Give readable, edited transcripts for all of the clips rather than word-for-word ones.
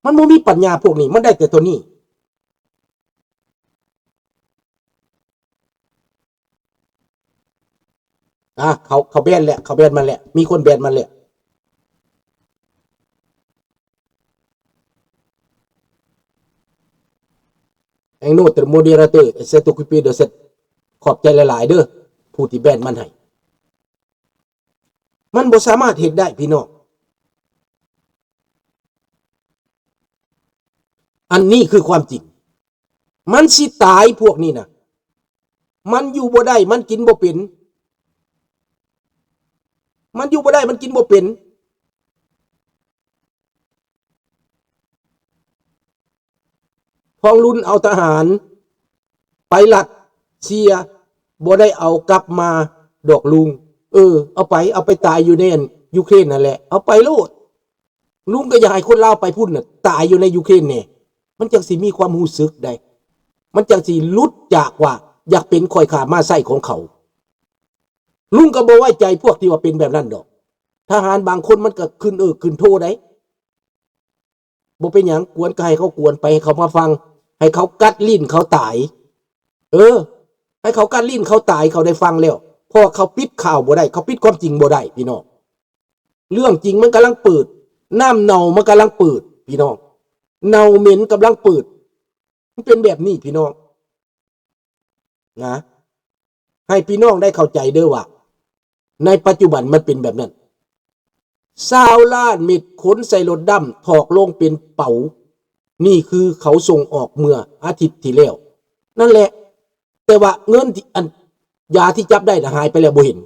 มันบ่มีปัญญาพวกนี้มันได้แต่ตัวนี้เขาแบนแหละเขาแบนมันแหละมีคนแบนมันแหละไอ้โน้ตโมเดเลเตอร์เซตุกิปีเดอเซตขอบใจหลายๆเด้อผู้ที่แบนมันให้มันบ่สามารถเฮ็ดได้พี่น้องอันนี้คือความจริงมันสิตายพวกนี้นะมันอยู่บ่ได้มันกินบ่เป็นมันอยู่บ่ได้มันกินบ่เป็นพองรุ่นเอาทหารไปลัดเสียบ่ได้เอากลับมาดอกลุงเอาไปตายอยู่ในยูเครนนั่นแหละเอาไปโลดลุงก็อยากให้คนลาวไปพุ่นน่ะตายอยู่ในยูเครนเนี่ยมันจังสิมีความรู้สึกได้มันจังสิหลุดจากว่าอยากเป็นคอยขามาไส้ของเขาลุงก็บ่ไว้ใจพวกที่ว่าเป็นแบบนั้นดอกทหารบางคนมันก็ขึ้นโทได้บ่เป็นหยังกวนก็ให้เขากวนไปให้เขามาฟังให้เขากัดลิ้นเขาตายให้เขากัดลิ้นเขาตายเขาได้ฟังแล้วพอเขาปิดข่าวบ่ได้เขาปิดความจริงบ่ได้พี่น้องเรื่องจริงมันกำลังเปิดน้ำเน่ามันกำลังเปิดพี่น้องเน่าเหม็นกำลังเปิดมันเป็นแบบนี้พี่น้องนะให้พี่น้องได้เข้าใจเด้อว่าในปัจจุบันมันเป็นแบบนั้น20 ล้านเม็ดขนใส่รถดำถอกลงเป็นเป๋านี่คือเขาส่งออกเมื่ออาทิตย์ที่แล้วนั่นแหละแต่ว่าเงินที่ยาที่จับได้หายไปแล้วบ่เห็น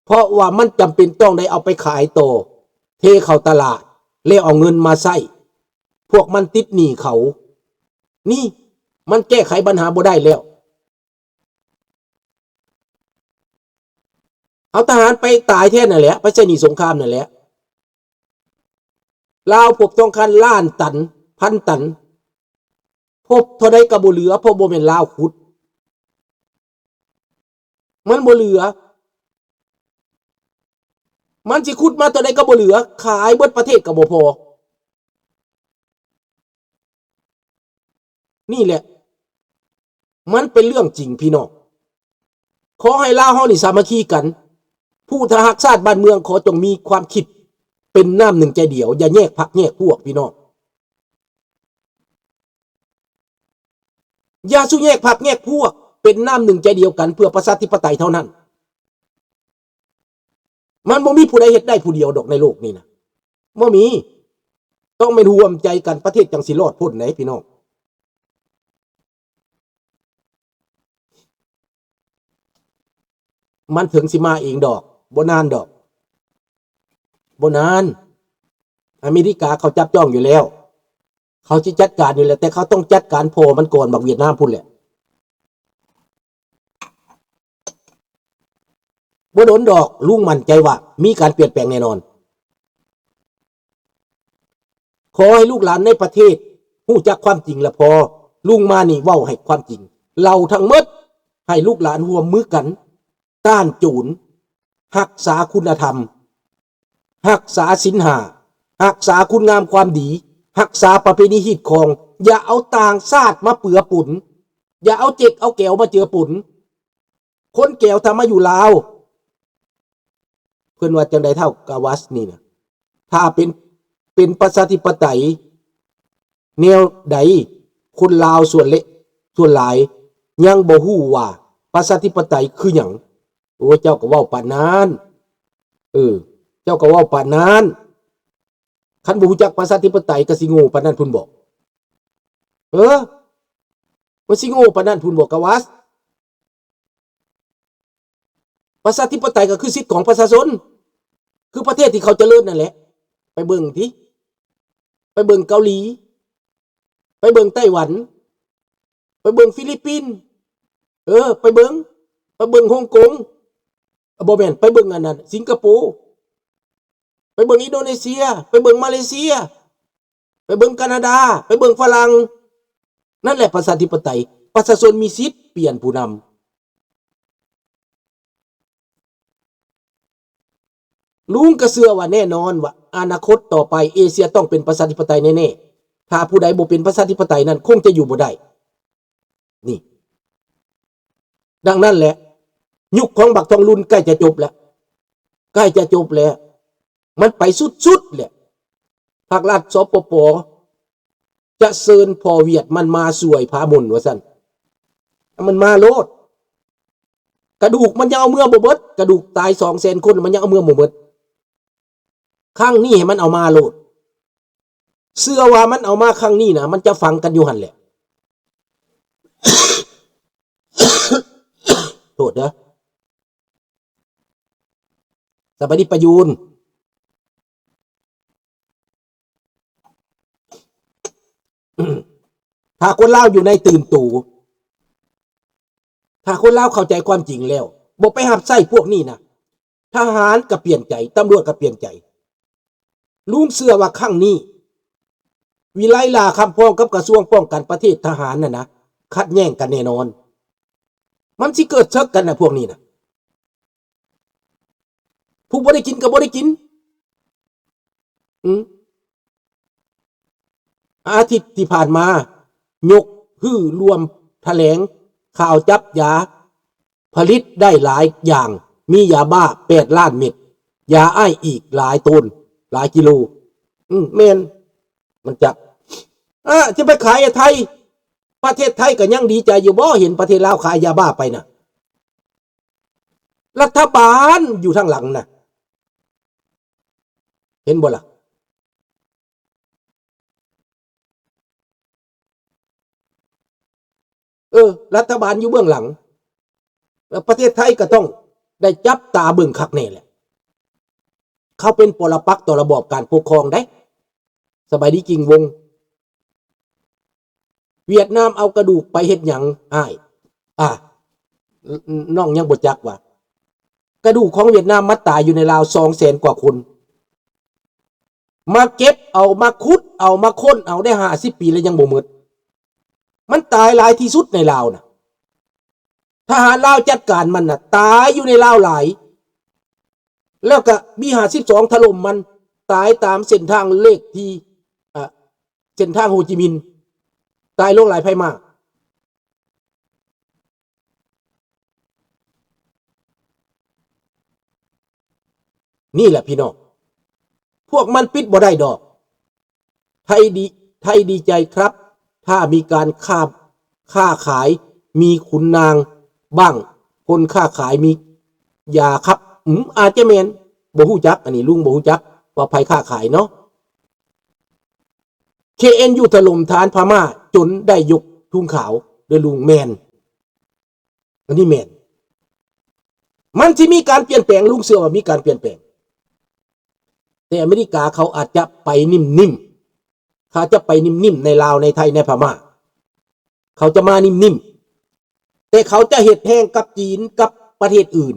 เพราะว่ามันจำเป็นต้องได้เอาไปขายต่อเทเข้าตลาดแล้วเอาเงินมาใช้พวกมันติดหนี้เขานี่มันแก้ไขปัญหาบ่ได้แล้วเอาทหารไปตายแท้นั่นแหละไปใช้หนี้สงครามนั่นแหละลาวพบทองคำล้านตันพันตันพบเท่าใดก็บ่เหลือเพราะบ่แม่นลาวขุดมันบ่เหลือมันสิขุดมาเท่าใดก็บ่เหลือขายเบิดประเทศก็บ่พอนี่แหละมันเป็นเรื่องจริงพี่น้องขอให้ลาวเฮานี่สามัคคีกันผู้ทหารชาติบ้านเมืองขอจงมีความคิดเป็นน้ำหนึ่งใจเดียวอย่าแยกพรรคแยกพวกพี่น้องอย่าสู้แยกพรรคแยกพวกเป็นน้ำหนึ่งใจเดียวกันเพื่อประชาธิปไตยเท่านั้นมันบ่มีผู้ใดเฮ็ดได้ผู้เดียวดอกในโลกนี้นะบ่มีต้องเป็นร่วมใจกันประเทศจังสิรอดพ้นไหนพี่น้องมันถึงสิมาเองดอกบ่นานดอกบ่นานอเมริกาเขาจับจ้องอยู่แล้วเขาจะจัดการอยู่แล้วแต่เขาต้องจัดการพอมันก่อนบักเวียดนามพุ่นแหละบ่โดนดอกลุงมั่นใจว่ามีการเปลี่ยนแปลงแน่นอนขอให้ลูกหลานในประเทศรู้จักความจริงละพอลุงมานี่เว้าให้ความจริงเราทั้งหมดให้ลูกหลานร่วมมือกันต้านโจรรักษาคุณธรรมรักษาศีลห้ารักษาคุณงามความดีรักษาประเพณีฮีดคองอย่าเอาต่างชาติมาเปื้อปุ่นอย่าเอาเจ็กเอาแก้วมาเจือปุ่นคนแก้วทำมาอยู่ลาวเพิ่นว่าจังได๋เท่ากาวัสนี่นะถ้าเป็นประชาธิปไตยแนวใดคนลาวส่วนเล็กส่วนหลายยังบ่ฮู้ว่าประชาธิปไตยคือหยังโอ้เจ้าก็เว้าปานนั้นเจ้าก็เว้าปานนั้นคันบ่ฮู้จักประชาธิปไตยก็สิโง่ปานนั้นพุ่นบอกมันสิโง่ปานนั้นพุ่นบอกกาวัสประชาธิปไตยก็คือสิทธิของประชาชนคือประเทศที่เขาเจริญนั่นแหละไปเบิ่งติไปเบิ่งเกาหลีไปเบิ่งไต้หวันไปเบิ่งฟิลิปปินส์ไปเบิ่งฮ่องกงบ่แม่นไปเบิ่งอันนั้นสิงคโปร์ไปเบิ่งอินโดนีเซียไปเบิ่งมาเลเซียไปเบิ่งแคนาดาไปเบิ่งฝรั่งนั่นแหละประชาธิปไตยประชาชนมีสิทธิ์เปลี่ยนผู้นำ ลุงก็เชื่อว่าแน่นอนว่าอนาคตต่อไปเอเชียต้องเป็นประชาธิปไตยแน่ๆถ้าผู้ใดบ่เป็นประชาธิปไตยนั้นคงจะอยู่บ่ได้นี่ดังนั้นแหละยุคของบักทองลุนใกล้จะจบแล้วใกล้จะจบแล้วมันไปสุดๆแหละภาครัฐสปปจะเชิญพอเวียดมันมาสวยพามนว่าซั่นมันมาโลดกระดูกมันยังเอาเมื่อบ่เบิดกระดูกตาย 200,000 คนมันยังเอาเมื่อบ่เบิดครั้งนี้ให้มันเอามาโลดเชื่อว่ามันเอามาครั้งนี้นะมันจะฟังกันอยู่หั่นแหละโทษเด้อสบายดีประยูนถ้าคนลาวอยู่ในตื่นตู่ถ้าคนลาวเข้าใจความจริงแล้วบ่ไปหับไส้พวกนี้นะทหารก็เปลี่ยนใจตำรวจก็เปลี่ยนใจลุงเชื่อว่าครั้งนี้วิไลลาคำพ้องกับกระทรวงป้องกันประเทศทหารน่ะนะขัดแย้งกันแน่นอนมันสิเกิดเชิกกันนะพวกนี้นะผู้บ่ได้กินก็บ่ได้กินอาทิตย์ที่ผ่านมายกฮื้อรวมแถลงข่าวจับยาผลิตได้หลายอย่างมียาบ้า8 ล้านเม็ดยาไออีกหลายต้นหลายกิโลแม่นมันจับจะไปขายไทยประเทศไทยก็ยังดีใจอยู่บ่เห็นประเทศลาวขายยาบ้าไปนะรัฐบาลอยู่ทางหลังนะเห็นบ่ล่ะรัฐบาลอยู่เบื้องหลังประเทศไทยก็ต้องได้จับตาเบิ่งคักแน่แหละเขาเป็นปรปักษ์ต่อระบอบการปกครองได้สบายดีกิ่งวงเวียดนามเอากระดูกไปเฮ็ดหยังอ้ายน้องยังบ่จักว่ากระดูกของเวียดนามมาตายอยู่ในราว 200,000 กว่าคนมาเก็บเอามาขุดเอามาค้นเอาได้50 ปีแล้วยังบ่หมดมันตายหลายที่สุดในลาวนะทหารลาวจัดการมันน่ะตายอยู่ในลาวหลายแล้วก็มี52ถล่มมันตายตามเส้นทางเลขที่เส้นทางโฮจิมินห์ตายลงหลายภัยมากนี่แหละพี่น้องพวกมันปิดบ่ได้ดอกไทยดีใจครับถ้ามีการค้าขายมีขุนนางบ้างคนค้าขายมียาครับอาจจะแม่นบ่ฮู้จักอันนี้ลุงบ่ฮู้จักว่าไผค้าขายเนาะ KNU ถล่มฐานพม่าจนได้ยกทุ่งขาวโดยลุงแมนอันนี้แมนมันที่มีการเปลี่ยนแปลงลุงเชื่อว่ามีการเปลี่ยนแปลงแต่อเมริกาเขาอาจจะไปนิ่มๆเขาจะไปนิ่มๆในลาวในไทยในพม่าเขาจะมานิ่มๆแต่เขาจะเฮ็ดแห้งกับจีนกับประเทศอื่น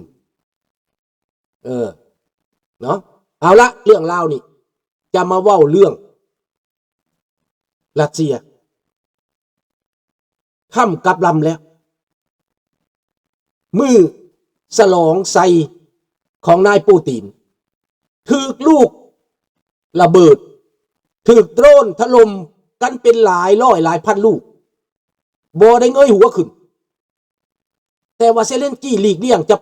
เนาะเอาละเรื่องลาวนี่จะมาเว้าเรื่องรัสเซียค่ำกับลำแล้วมือฉลองไซของนายปูตินถูกลูกระเบิดถูกโดรนถล่มกันเป็นหลายร้อยหลายพันลูกบ่ได้เงยหัวขึ้นแต่ว่าเซเลนสกี้หลีกเลี่ยงจะ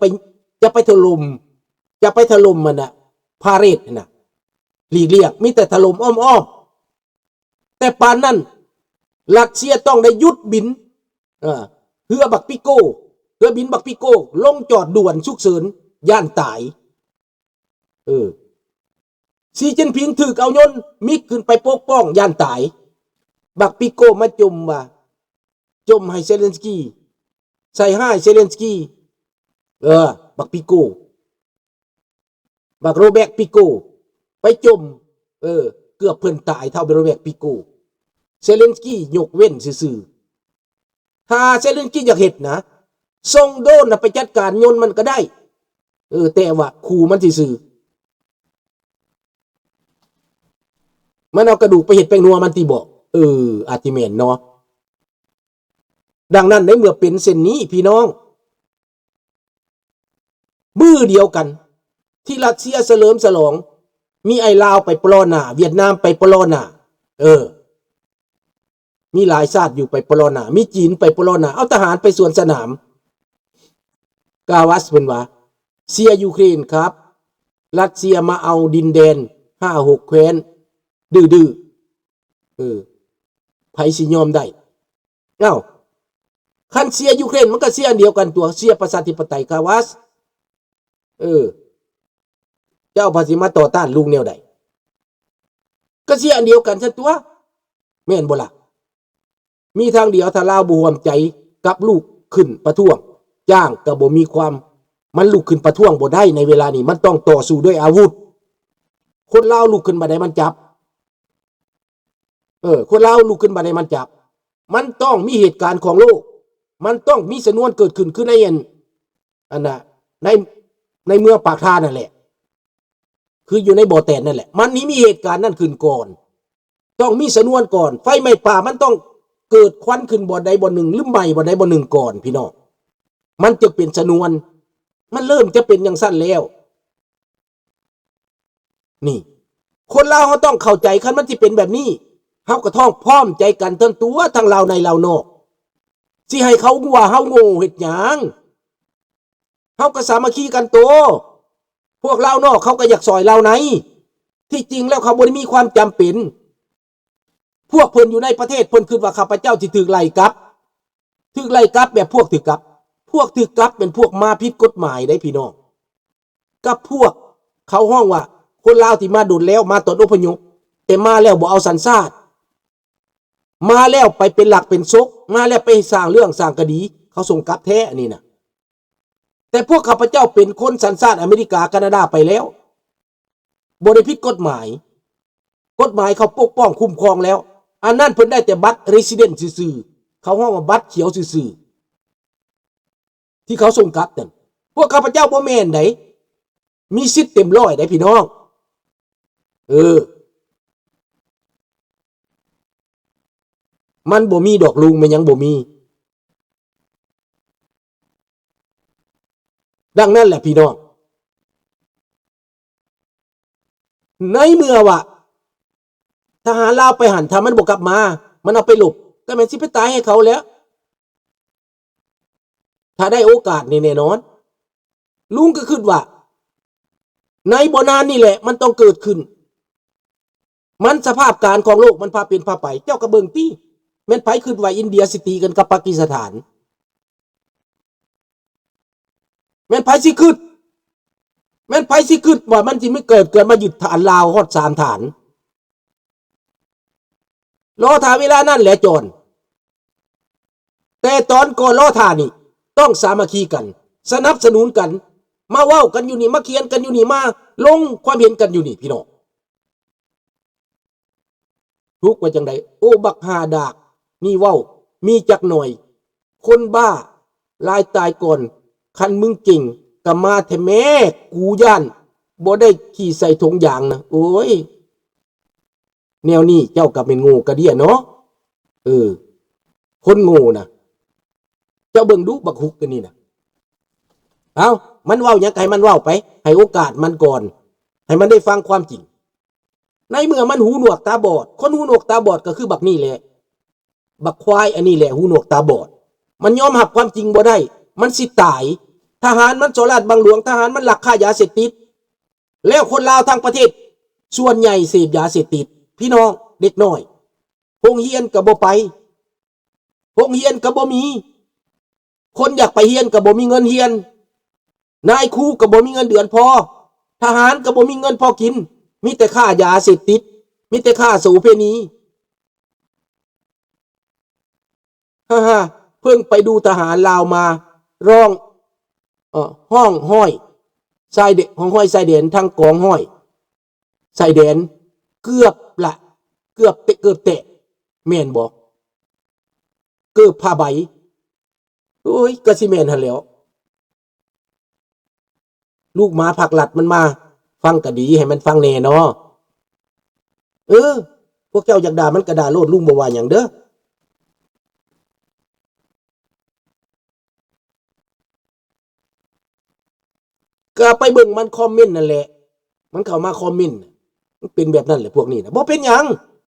ไปถล่มมันน่ะพาเรศน่ะหลีกเลี่ยงมีแต่ถล่มอ้อมๆแต่ปานนั้นรัสเซียต้องได้หยุดบินเรือบักปิโก้เรือบินบักปิโก้ลงจอดด่วนฉุกเฉินย่านตายสีจิ้นผิงถือเอายนต์มิกขึ้นไปปกป้องย่านตายบักปิโก้มาจมให้เซเลนสกี้ใส่ให้เซเลนสกี้บักปิโก้บักโรเบิร์ตปิโก้ไปจมเกือบเพิ่นตายเท่าโรเบิร์ตปิโก้เซเลนสกี้ยกเว้นซื่อๆถ้าเซเลนสกี้อยากเฮ็ดนะส่งโดรนไปจัดการยนต์มันก็ได้แต่ว่าขู่มันซื่อมันเอากระดูกไปเฮ็ดแป้งนัวมันติบ่อาจสิแม่นเนาะดังนั้นในเมื่อเป็นเส้นนี้พี่น้องมือเดียวกัน ที่รัสเซียเฉลิมฉลองมีไอ้ลาวไปปล้อหน้าเวียดนามไปปล้อหน้ามีหลายชาติอยู่ไปปล้อหน้ามีจีนไปปล้อหน้าเอาทหารไปสวนสนามกาวัสเป็นว่าเซียยูเครนครับรัสเซียมาเอาดินแดน5-6 แคว้นดื้อไผสิยอมได้คันเซียยูเครนมันก็เซียอันเดียวกันตัวเซียประชาธิปไตยกาวัสเจ้าภาษีมาต่อต้านลุงแนวใดก็เสียอันเดียวกันซะตัวแม่นบ่ล่ะมีทางเดียวถ้าลาวบ่ร่วมใจกับลูกขึ้นประท้วงจ้างก็บ่มีความมันลุกขึ้นประท้วงบ่ได้ในเวลานี้มันต้องต่อสู้ด้วยอาวุธคนลาวลุกขึ้นมาได้มันจับคนลาวลุกขึ้นมาได้มันจับมันต้องมีเหตุการณ์ของโลกมันต้องมีชนวนเกิดขึ้นในอันน่ะในเมืองปากทานนั่นแหละคืออยู่ในบ่อแตนนั่นแหละมันนี้มีเหตุการณ์นั่นขึ้นก่อนต้องมีชนวนก่อนไฟไหม้ป่ามันต้องเกิดควันขึ้นบ่อใดบ่อหนึ่งหรือไหม้บ่อใดบ่อหนึ่งก่อนพี่น้องมันจะเป็นชนวนมันเริ่มจะเป็นอย่างสั้นแล้วนี่คนลาวเขาต้องเข้าใจคันมันสิเป็นแบบนี้เฮาก็ต้องพร้อมใจกันทั้งตัวทั้งลาวในลาวนอกสิให้เขาว่าเฮาโง่เฮ็ดหยังเฮาก็สามัคคีกันโตพวกลาวนอกเขาก็อยากซอยลาวในที่จริงแล้วเขาบ่ได้มีความจำเป็นพวกเพิ่นอยู่ในประเทศเพิ่นคิดว่าข้าพเจ้าสิถูกไล่กลับแบบพวกถูกกลับเป็นพวกมาผิดกฎหมายได้พี่น้องกับพวกเขาห้องว่าคนลาวที่มาโดนแล้วมาตอนอพยพแต่มาแล้วบ่เอาสัญชาติมาแล้วไปเป็นหลักเป็นซกมาแล้วไปสร้างเรื่องสร้างคดีเขาส่งกลับแท้นี่นะแต่พวกข้าพเจ้าเป็นคนสัญชาติอเมริกาแคนาดาไปแล้วบ่ได้ผิดกฎหมายเขาปกป้องคุ้มครองแล้วอันนั้นเพิ่นได้แต่บัตรเรซิเดนต์ซื่อๆเขาห้องว่าบัตรเขียวซื่อๆที่เขาส่งกลับนั่นพวกข้าพเจ้าบ่แม่นไดมีสิทธิ์เต็มร้อยได้พี่น้องมันบ่มีดอกลุงมันยังบ่มีดังนั้นแหละพี่น้องในเมื่อว่าทหารลาวไปหันถ้ามันบ่กลับมามันเอาไปหลบก็แม่นสิไปตายให้เขาแล้วถ้าได้โอกาสนี่แน่นอนลุงก็คิดว่าในบ่นานนี่แหละมันต้องเกิดขึ้นมันสภาพการของโลกมันพาเป็นพาไปเจ้าก็เบิ่งติแม่นไผคิดว่าอินเดียสิตีกันกับปากีสถานแม่นไผสิคิดว่ามันสิไม่เกิดมายึดฐานลาวฮอด3ฐานรอท่าเวลานั้นแหละจอนแต่ตอนก่อนรอท่านี่ต้องสามัคคีกันสนับสนุนกันมาเว้ากันอยู่นี่มาเขียนกันอยู่นี่มาลงความเห็นกันอยู่นี่พี่น้องทุกว่าจังไดโอ้บักหาดากนี่เว้ามีจักหน่อยคนบ้าลายตายก่อนคันมึงเก่งก็มาแท้แม่กูย่านบ่ได้ขี่ใส่ถุงยางนะโอ้ยแนวนี้เจ้าก็เป็นโง่กะเดียเนาะคนโง่นะเจ้าเบิ่งดูบักฮุกกันนี่นะเอามันเว้าหยังไงมันเว้าไปให้โอกาสมันก่อนให้มันได้ฟังความจริงในเมื่อมันหูหนวกตาบอดคนหูหนวกตาบอดก็คือบักนี่แหละบักควายอันนี้แหละหูหนวกตาบอดมันยอมรับความจริงบ่ได้มันสิตายทหารมันโจรราชบังหลวงทหารมันลักฆ่ายาเสพติดแล้วคนลาวทั้งประเทศส่วนใหญ่เสพยาเสพติดพี่น้องเด็กน้อยโรงเรียนก็บ่ไปโรงเรียนก็บ่มีคนอยากไปเรียนก็บ่มีเงินเรียนนายครูก็บ่มีเงินเดือนพอทหารก็บ่มีเงินพอกินมีแต่ค่ายาเสพติดมีแต่ค่าโสเภณีฮ่าเพิ่งไปดูทหารลาวมาร้องห้องห้อยชายเด็กห้องห้อยชายแดนทั้งกองห้อยชายแดนเกือบเตะแม่นบ่เกือบผ้าใบโอ้ยก็สิแม่นหั่นแหล้วลูกหมาผักหลัดมันมาฟังก็ดีให้มันฟังแน่เนาะพวกเจ้าอยากด่ามันก็ด่าโลดลุงบ่ว่าหยังเด้อ ก็ไปเบิ่งมันคอมเมนต์นั่นแหละมันเข้ามาคอมเมนต์มันเป็นแบบนั้นแหละพวกนี้นะบ่เป็นหยัง